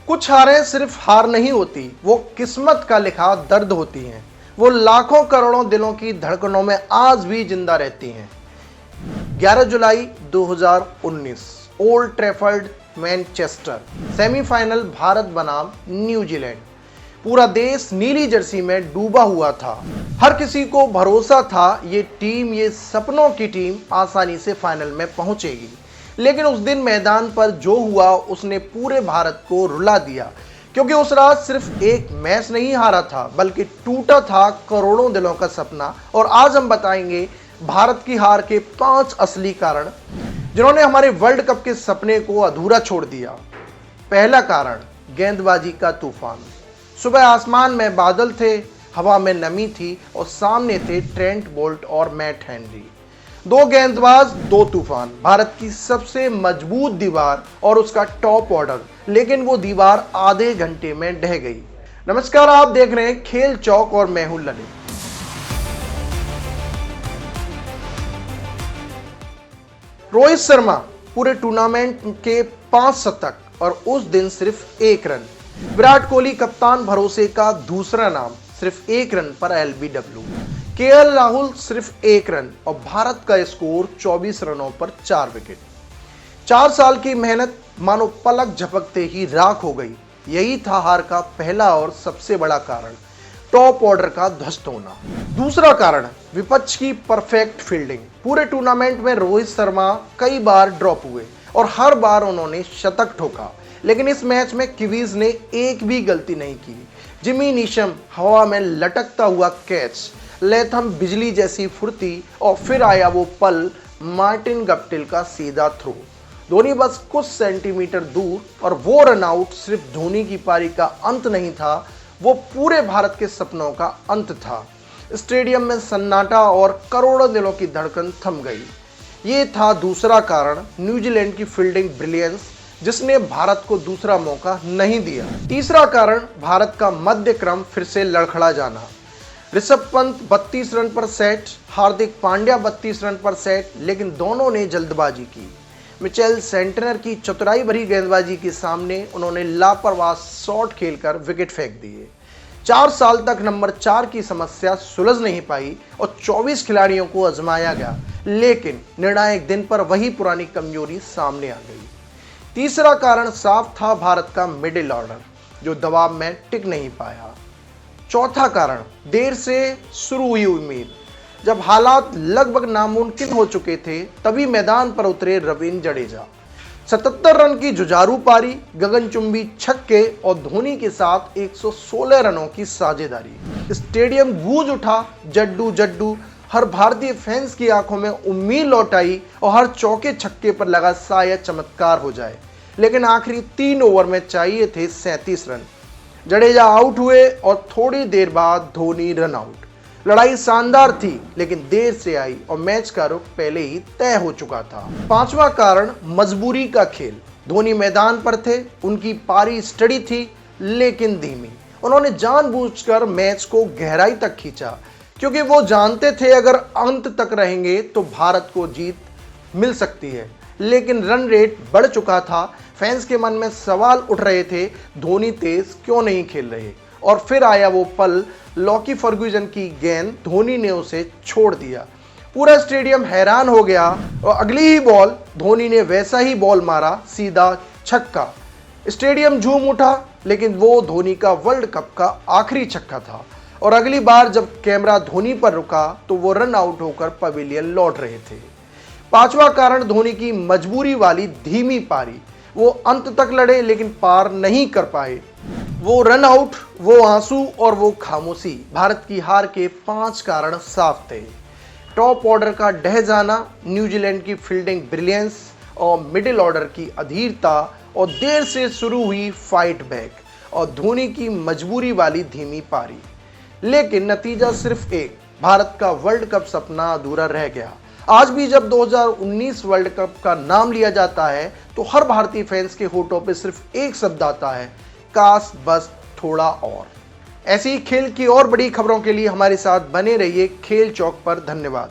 कुछ हारें सिर्फ हार नहीं होती, वो किस्मत का लिखा दर्द होती हैं। वो लाखों करोड़ों दिलों की धड़कनों में आज भी जिंदा रहती हैं। 11 जुलाई 2019 old Trafford Manchester, semifinal Bharat बनाम न्यूजीलैंड। पूरा देश नीली जर्सी में डूबा हुआ था। हर किसी को भरोसा था ये टीम, ये सपनों की टीम आसानी से फाइनल में पहुंचेगी। लेकिन उस दिन मैदान पर जो हुआ उसने पूरे भारत को रुला दिया, क्योंकि उस रात सिर्फ एक मैच नहीं हारा था, बल्कि टूटा था करोड़ों दिलों का सपना। और आज हम बताएंगे भारत की हार के 5 असली कारण, जिन्होंने हमारे वर्ल्ड कप के सपने को अधूरा छोड़ दिया। पहला कारण, गेंदबाजी का तूफान। सुबह आसमान में बादल थे, हवा में नमी थी और सामने थे ट्रेंट बोल्ट और मैट हेनरी। 2 गेंदबाज, 2 तूफान। भारत की सबसे मजबूत दीवार और उसका टॉप ऑर्डर, लेकिन वो दीवार आधे घंटे में ढह गई। नमस्कार, आप देख रहे हैं खेल चौक और मैं हूं ललित। रोहित शर्मा पूरे टूर्नामेंट के 5 शतक और उस दिन सिर्फ 1 रन। विराट कोहली कप्तान भरोसे का दूसरा नाम, सिर्फ 1 रन पर एलबीडब्ल्यू। केएल राहुल सिर्फ 1 रन और भारत का स्कोर 24 रनों पर 4 विकेट। 4 साल की मेहनत मानो पलक झपकते ही राख हो गई। यही था हार का पहला और सबसे बड़ा कारण, टॉप ऑर्डर का ध्वस्त होना। दूसरा कारण, विपक्ष की परफेक्ट फील्डिंग। पूरे टूर्नामेंट में रोहित शर्मा कई बार ड्रॉप हुए और हर बार उन्होंने शतक ठोका, लेकिन इस मैच में किवीज ने एक भी गलती नहीं की। जिमी नीशम हवा में लटकता हुआ कैच, लेथम बिजली जैसी फुर्ती और फिर आया वो पल, मार्टिन गप्टिल का सीधा थ्रो। धोनी बस कुछ सेंटीमीटर दूर और वो रन आउट सिर्फ धोनी की पारी का अंत नहीं था, वो पूरे भारत के सपनों का अंत था। स्टेडियम में सन्नाटा और करोड़ों दिलों की धड़कन थम गई। ये था दूसरा कारण, न्यूजीलैंड की फील्डिंग ब्रिलियंस, जिसने भारत को दूसरा मौका नहीं दिया। तीसरा कारण, भारत का मध्य क्रम फिर से लड़खड़ा जाना। ऋषभ पंत 32 रन पर सेट, हार्दिक पांड्या 32 रन पर सेट, लेकिन दोनों ने जल्दबाजी की। मिचेल सेंटनर की चतुराई भरी गेंदबाजी के सामने उन्होंने लापरवाह शॉट खेलकर विकेट फेंक दिए। 4 साल तक नंबर 4 की समस्या सुलझ नहीं पाई और 24 खिलाड़ियों को आजमाया गया, लेकिन निर्णायक दिन पर वही पुरानी कमजोरी सामने आ गई। तीसरा कारण साफ था, भारत का मिडिल ऑर्डर, जो दबाव में टिक नहीं पाया। चौथा कारण, देर से शुरू हुई उम्मीद। जब हालात लगभग नामुमकिन हो चुके थे, तभी मैदान पर उतरे रवींद्र जडेजा। 77 रन की जुझारू पारी, गगनचुंबी छक्के और धोनी के साथ 116 रनों की साझेदारी। स्टेडियम गूंज उठा, जड्डू जड्डू। हर भारतीय फैंस की आंखों में उम्मीद लौट आई और हर चौके छक्के पर लगा शायद चमत्कार हो जाए। लेकिन आखिरी 3 ओवर में चाहिए थे 37 रन। जडेजा आउट हुए और थोड़ी देर बाद धोनी रन आउट। लड़ाई शानदार थी, लेकिन देर से आई और मैच का रुख पहले ही तय हो चुका था। 5वां कारण, मजबूरी का खेल। धोनी मैदान पर थे, उनकी पारी स्टडी थी लेकिन धीमी। उन्होंने जानबूझकर मैच को गहराई तक खींचा, क्योंकि वो जानते थे अगर अंत तक रहेंगे तो भारत को जीत मिल सकती है। लेकिन रन रेट बढ़ चुका था, फैंस के मन में सवाल उठ रहे थे, धोनी तेज क्यों नहीं खेल रहे। और फिर आया वो पल, लॉकी फर्ग्यूसन की गेंद, धोनी ने उसे छोड़ दिया। पूरा स्टेडियम हैरान हो गया और अगली ही बॉल धोनी ने वैसा ही बॉल मारा, सीधा छक्का। स्टेडियम झूम उठा, लेकिन वो धोनी का वर्ल्ड कप का आखिरी छक्का था। और अगली बार जब कैमरा धोनी पर रुका तो वो रन आउट होकर पवेलियन लौट रहे थे। 5वां कारण, धोनी की मजबूरी वाली धीमी पारी। वो अंत तक लड़े लेकिन पार नहीं कर पाए। वो रन आउट, वो आंसू और वो खामोशी। भारत की हार के 5 कारण साफ थे। टॉप ऑर्डर का ढह जाना, न्यूजीलैंड की फील्डिंग ब्रिलियंस और मिडिल ऑर्डर की अधीरता और देर से शुरू हुई फाइट बैक और धोनी की मजबूरी वाली धीमी पारी। लेकिन नतीजा सिर्फ एक, भारत का वर्ल्ड कप सपना अधूरा रह गया। आज भी जब 2019 वर्ल्ड कप का नाम लिया जाता है तो हर भारतीय फैंस के होठों पे सिर्फ एक शब्द आता है, काश बस थोड़ा और। ऐसी ही खेल की और बड़ी खबरों के लिए हमारे साथ बने रहिए खेल चौक पर। धन्यवाद।